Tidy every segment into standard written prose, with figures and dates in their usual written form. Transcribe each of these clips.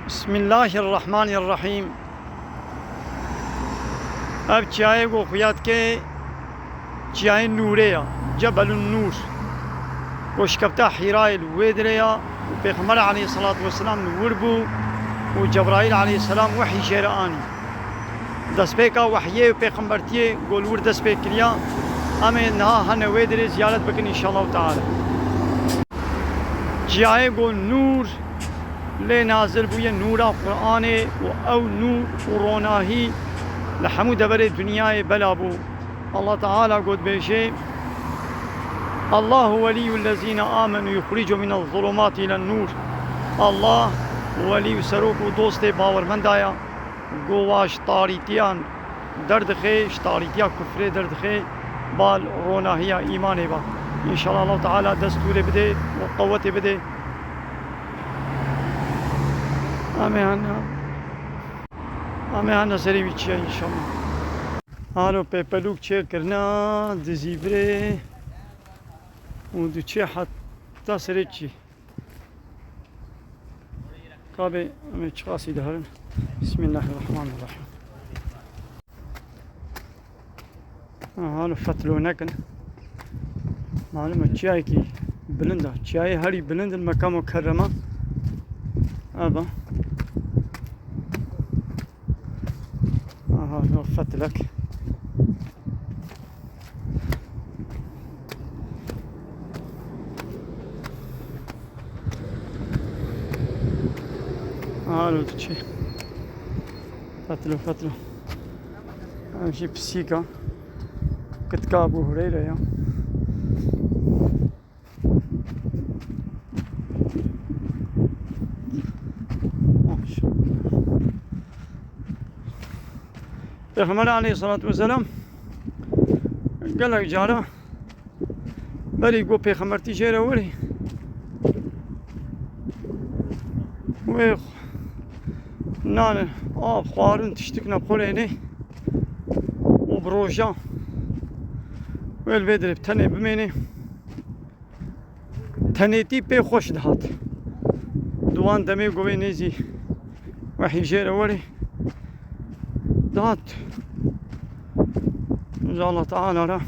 بسم الله الرحمن الرحیم. اب چیای گو خیات که چیای نوره جبل النور وشكبتا حرايل ويدريا وبيغمر عليه الصلاة والسلام نوربو وجبرائيل عليه السلام وحي شيراني دسبيكا وحيه وبيغمبرتيه قول ور دسبيكريا أمي نها هن ويدري زيارة بكن إن شاء الله تعالى. جاي قول نور لي نازل بويا نورا قرآني أو نور وروناهي لحمو دبر الدنيا بلابو. الله تعالى قد بيشي الله ولي الذين آمنوا يخرجوا من الظلمات إلى النور. الله ولي سروك ودوست باور من دايا قواش طاريتيان درد خيش طاريتيا كفر درد خي بال روناهيا إيمان با إن شاء الله تعالى دستور بده وقوة بده. أمي سري بيتشي إن شاء الله. هالو بيبلوك چه کرنا دزيبري ودو چه حتى سريتشي كابي أمي چخاسي دهرن. بسم الله الرحمن الرحيم. هالو فتلو نكن معلومة چاي كي بلندا چاي هري بلند المكان مكرمة أبا هالو فتلك هالو تشي فتلو امشي بسيكا كتكابو هريرة يا ما شاء الله. پیغمبر عليه الصلاة والسلام قال لك جارة بلي قو پیغمبر تيجيرا وري ويخ نان آب خوارن تشتكنا بخوريني وبروجان والبدر بتني بميني تنيتي بي خوش دهات دوان دمي قوي نيزي وحي جيرا وري دهات إن شاء الله تعالى را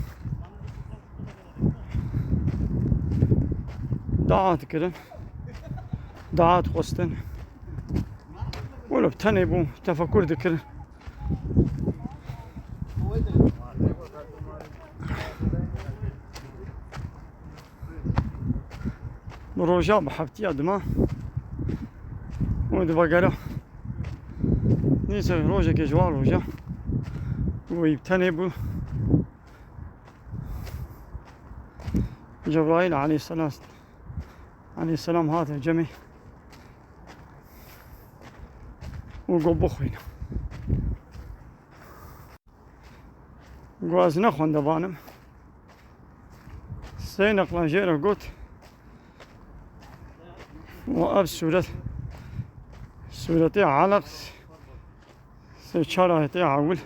دعات كده دعات خوستن ولو بتني بو تفكر ذكر روجا بحبتي أدما ودبقرة نيسا روجا كجوار روجا ويبتني بو جبرائيل عليه السلام هذا جميع وقبخوينا قوازنا خوان دبانم سينق لانجيرا قوت وأب سورتي علق سيشارة عول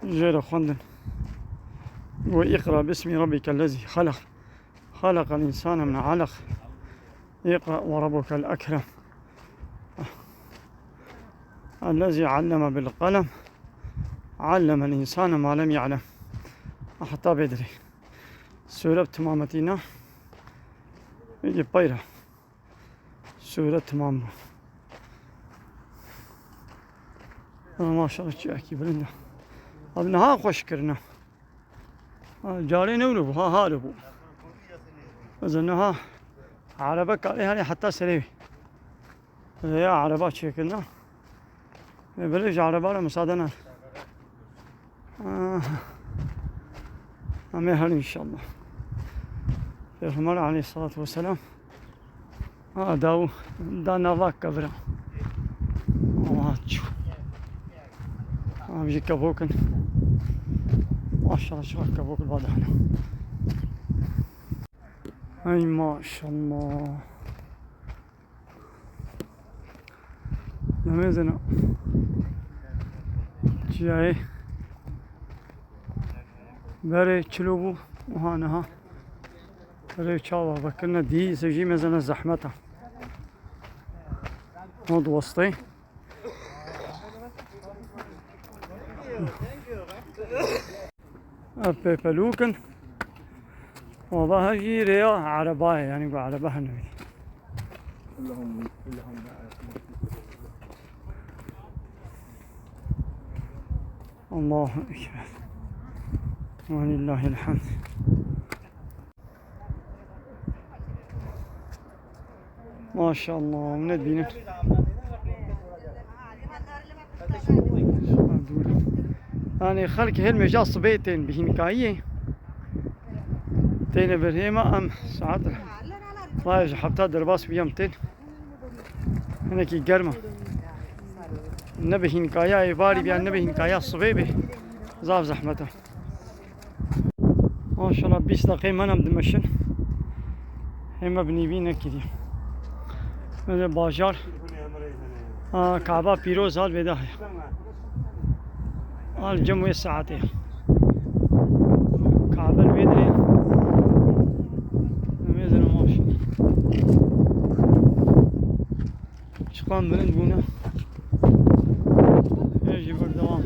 جيرا خوندن وإقرأ باسم ربك الذي خلق الإنسان من علق اقرأ وربك الأكرم الذي علم بالقلم علم الإنسان ما لم يعلم حتى بدري سورة تمامتنا يجي بايرة سورة تمام ما شاء الله شاكي بلنا ابنها خوش كرنا جاري نولو ها هاربو وزنها عربك عليها حتى سريوي يا عربات شكلنا بلش عربارة مساعدنا أميهر إن شاء الله. پیغمبر عليه الصلاة والسلام دا نواك كبرا واتشو بيجي كبوكن ما شاء الله شو كبوك الواضح هنا. أي ما شاء الله نميزنا جاي بري تشلوبو وهانها بري تشاوا بكرنا دي سجي مزنا زحمتها هاد وسطي أبي بلوكن وضعها جيريا عرباية يعني قو عربها النبي الله أكبر ولله الحمد. ما شاء الله من الدين يعني خلق هالمجال صبيتين بهنكاية تين برهيمة أم ساعات رايج حبتها درباس بيمتين هناكي قرمة نبي هنكاية باري بيان نبي هنكاية صبيبي زاف زحمته ما شاء الله 20 دقيقة ما نم دمشن هما بنيبينا كذي هذا بازار كعبة بيروز هال بداية الجمعية ساعتين كعبة البدري نميزنا ماشي شقام بلند بونا يجي بالدوام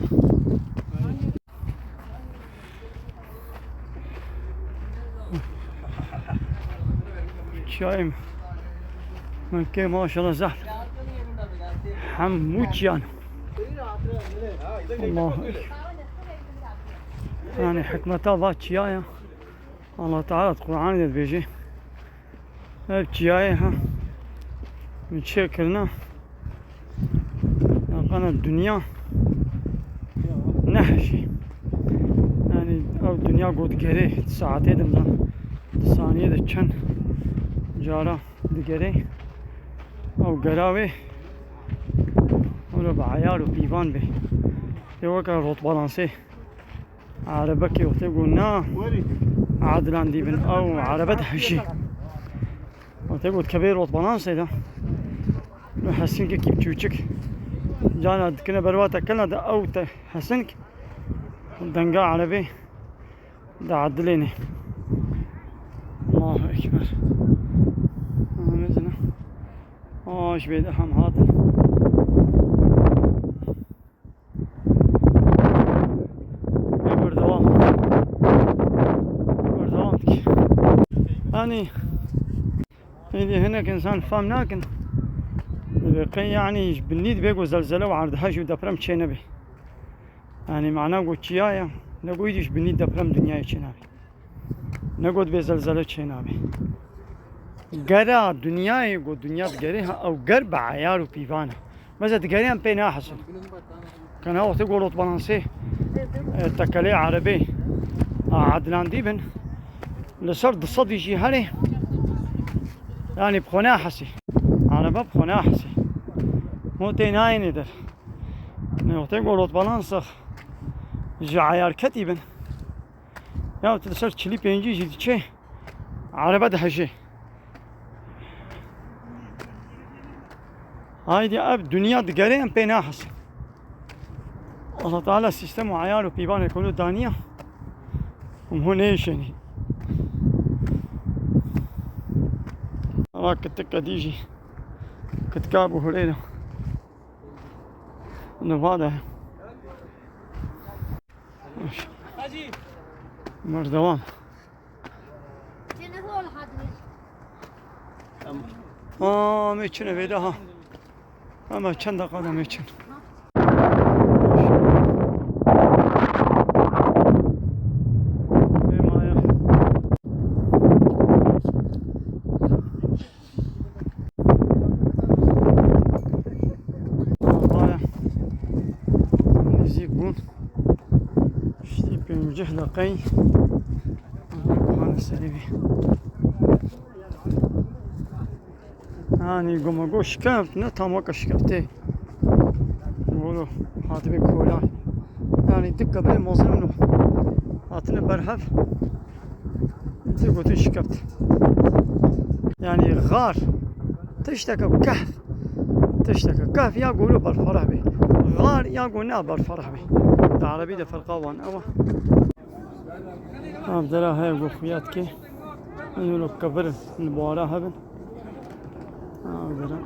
شايم من كي ما شاء الله زحف حموتشيان الله يعني حكمته ذات شيايا الله تعالى القرآن يد بيجي بشيايا ها متشكلنا لقنا الدنيا نحشي يعني او الدنيا قد قري ساعتين دمنا ثانية دچن جارا دقري او قراوي ولو بعيار وبيفان به يوكا روت بالانسي عربكي وتقولنا عدلان ديبن او عربة حشي وتقول كبير روت بالانسي ده حسنك كيف تشوشك جانا كنا برواتا كلنا ده او حسنك دنقا عربي ده عدليني الله اكبر مثلا ايش بيد هم هذا يعني اللي هناك انسان فاهم ناكن يعني بالنيد بيقو زلزله وعرض هاجو دبرم تشي نبي يعني معناه قو تشيايا نقول يديش بالنيد دبرم دنياي تشي نبي نقول بزلزله تشي نبي قرا دنياي قو دنيا تقريها او قرب عيار وبيفانا مثلا تقريها بينا حسن كان هو تقول بالانسي تكالي عربي عدلان ديبن لسرد الصدي يجي هلي يعني بخنا حسي على باب خنا حسي مو تيناين يدر نوتي قولت بالانسخ جعيار كتيبن يا تلسر تشلي بينجي جدي تشي على بد حشي هايدي اب دنيا دقرين بينا حسي الله تعالى سيستم وعيار وبيبان يكونوا دانية ومهونيشني كنت كديجي كنت كابو هريرة نفاذا مردوان ميتشن بيدها اما چند دقیقه ميتشن جهلقي هذا السلبي يعني قوم اقول شكفت نتام وقت شكفتي نقولوا هاتبي كولان يعني دقة بين موزنه هاتنا برهف تقول شكفت يعني غار تشتكى كهف تشتكى كهف يا قولوا بالفرح به غار يا قولنا بالفرح به ده عربي ده فرقاوان أوه عبدالله هاي وخيات كي يقولوا كبر البوارة هبن عبدالله